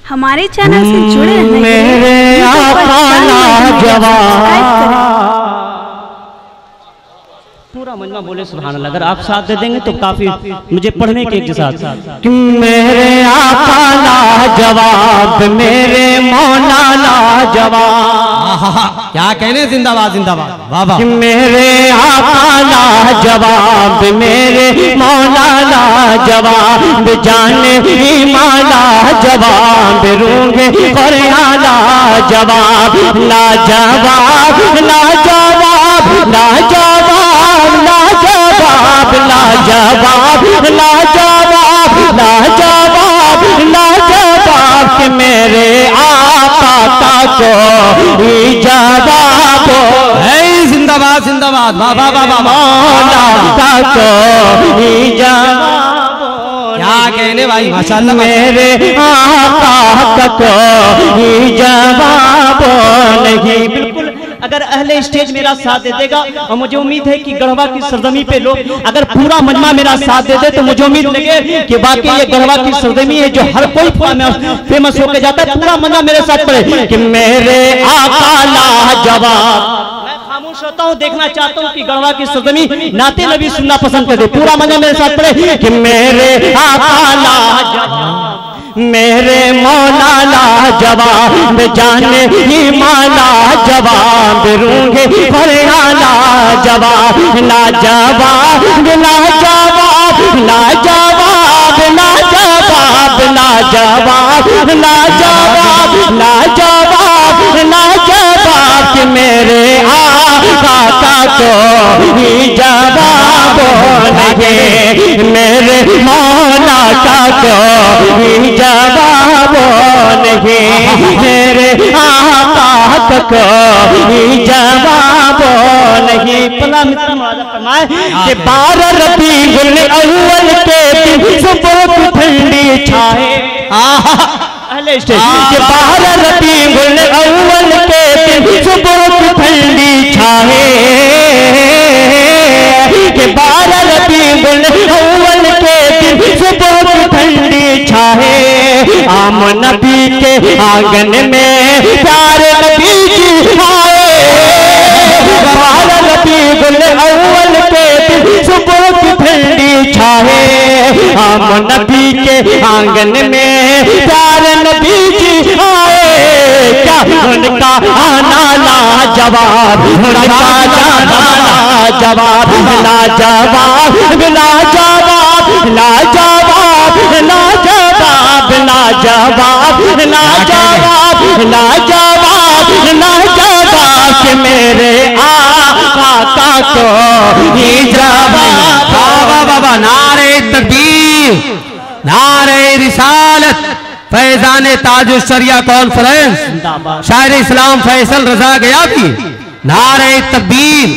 हमारे चैनल से जुड़े रहने मेरे आका लाजवाब। पूरा मजमा बोले सुभान अल्लाह। अगर आप साथ दे देंगे तो काफी मुझे पढ़ने के एक साथ। मेरे आका लाजवाब, मेरे मौला लाजवाब। क्या कहने, जिंदाबाद जिंदाबाद, वाह वाह। मेरे आका लाजवाब, मेरे मौला लाजवाब, जाने माला जवाब, रूंगे और लाजवाब, लाजवाब लाजवाब लाजवाब लाजवाब लाजवाब लाजवाब लाजवाब लाजवाब के मेरे आका का कोई जवाब है। जिंदाबाद जिंदाबाद, वाह वाह वाह वाह। मौला का कोई जवाब। क्या कहने भाई, माशाअल्लाह। मेरे आका का कोई जवाब नहीं। बिल्कुल, अगर अहले स्टेज मेरा साथ दे देगा और मुझे उम्मीद है कि गढ़वा की सरजमी पे लोग अगर पूरा मजमा मेरा साथ दे दे तो मुझे उम्मीद लगे कि बाकी ये गढ़वा की सरजमी है जो हर कोई फेमस होकर जाता है। पूरा मजमा मेरे साथ पड़े कि मेरे आका लाजवाब। मैं खामोश होता हूँ, देखना चाहता हूँ कि गढ़वा की सरजमी नाते नबी सुनना पसंद कर दे। पूरा मजमा मेरे साथ पड़े कि मेरे आका लाजवाब, मेरे मौला लाजवाब, जाने ही माला जवाब, रूंगे फरियाला जवाब, लाजवाब लाजवाब लाजवाब लाजवाब लाजवाब लाजवाब लाजवाब लाजवाब के मेरे आका का कोई जवाब नहीं। मेरे मौला का कोई जवाब नहीं। मेरे आका का कोई जवाब नहीं। फरमाए कि 12 रबीउल अव्वल के दिन सुबह की ठंडी छाए। अहले स्टेज कि 12 रबीउल अव्वल के दिन सुबह की ठंडी छाए। कि 12 रबीउल अव्वल के दिन सुबह की ठंडी छाए। आम नबी के आंगन में प्यारे नबी जी आए। 12 रबीउल अव्वल के दिन सुबह की ठंडी छाए। आम नबी के आंगन में प्यारे नबी जी आए। क्या उनका आना लाजवाब, उनका जाना लाजवाब, लाजवाब लाजवाब लाजवाब लाजवाब लाजवाब लाजवाब लाजवाब लाजवाब के मेरे आका का कोई जवाब। वाह वाह वाह। नारे तकबीर, नारे रिसालत, फैजान ताजुल शरिया कॉन्फ्रेंस, शायर इस्लाम फैसल रजा गया भी। नारे तकबीर,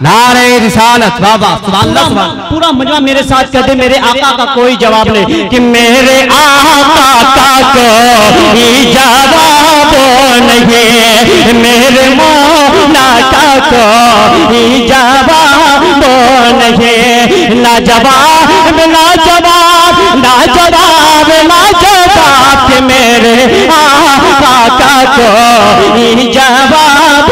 नारे रिसालत, वाह वाह, सुभान अल्लाह सुभान। पूरा मजमा मेरे साथ कहते मेरे आका का कोई जवाब नहीं। कि मेरे आका का कोई जवाब नहीं। मेरे मौला का कोई जवाब नहीं। लाजवाब लाजवाब लाजवाब लाजवाब के मेरे आका का कोई जवाब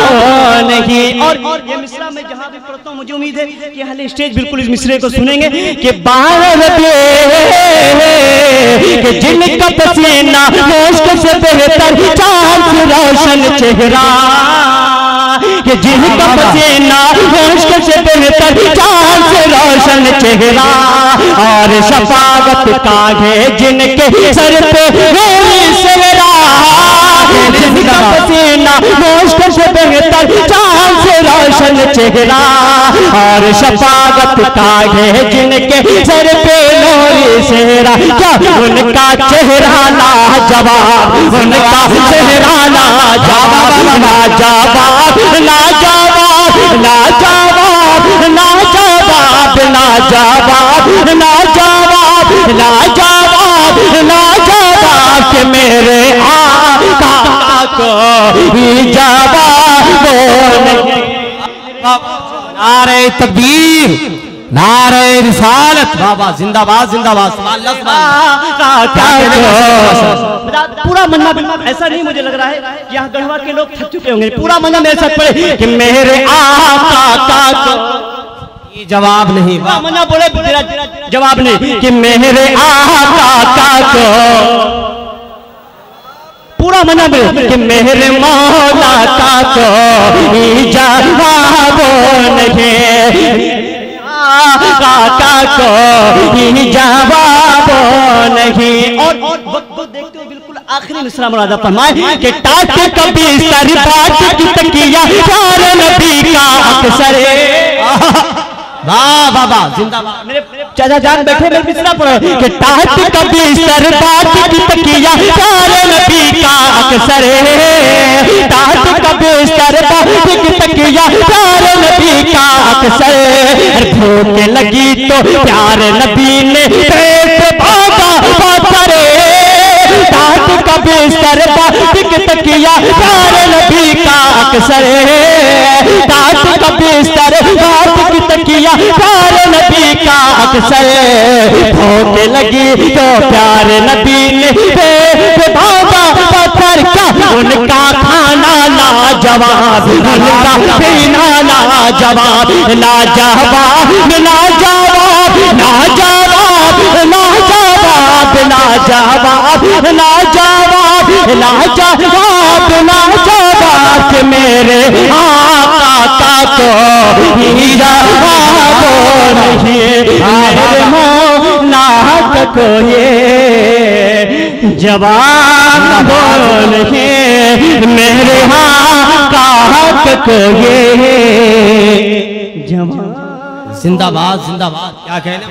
नहीं। और ये मिसरा में जहाँ भी पढ़ता हूँ मुझे उम्मीद है कि अहले स्टेज बिल्कुल इस मिसरे को सुनेंगे कि 12 के जिनका पसीना मुश्क से बेहतर चांद से रोशन चेहरा। कि जिनका पसीना मुश्क से बेहतर चांद से रोशन चेहरा। और शफावत काढ़े जिनके सर पे मेरी सेहरा। जिनका पसीना मुश्क से बेहतर चांद से रोशन चेहरा। और शफावत काढ़े जिनके सर पे नूरी सेहरा। क्या उनका चेहरा लाजवाब, उनका चेहरा लाजवाब लाजवाब लाजवाब लाजवाब लाजवाब लाजवाब लाजवाब लाजवाब लाजवाब के मेरे आका कोई जवाब नहीं। नारे तकबीर, नारे रिसालत, बाबा जिंदाबाद जिंदाबाद। पूरा मन्ना बिल्कुल ऐसा नहीं मुझे लग रहा है कि यहाँ गढ़वा के लोग थक चुके होंगे। पूरा मन्ना मेरे साथ पड़े कि मेरे आका को जवाब नहीं, मन्ना बोले जवाब नहीं कि मेरे आका को पूरा मना बोले कि मेरे मौला का को जवाब नहीं, आका को जवाब नहीं। और वक्त को देखते हो बिल्कुल आखिरी मिसरा मुरादा फरमाए कि टाट कभी सर बात की तकिया प्यार नबी का अक्सर। वाह बाबा जिंदाबाद। मेरे चाचा जान बैठे मेरे मिसरा पढ़ो कि टाट कभी सर बात की तकिया प्यार नबी का अक्सर, टाट कभी सर बात की तकिया प्यार नबी का अक्सर। भूख लगी तो प्यार नबी ने पेट भागा पत्थर, टाट कभी सर बात की तकिया प्यार नबी का अक्सर, टाट कभी सर बात की तकिया प्यार नबी का अक्सर। भूख लगी तो प्यार नबी ने पेट भागा पत्थर का, उनका खाना लाजवाब, उनका पीना लाजवाब, लाजवाब लाजवाब लाजवाब लाजवाब लाजवाब लाजवाब लाजवाब लाजवाब। मेरे आका को जवाब नहीं, मेरे मौला को ये जवाब नहीं, मेरे आका को ये जवाब। जिंदाबाद जिंदाबाद। क्या कहने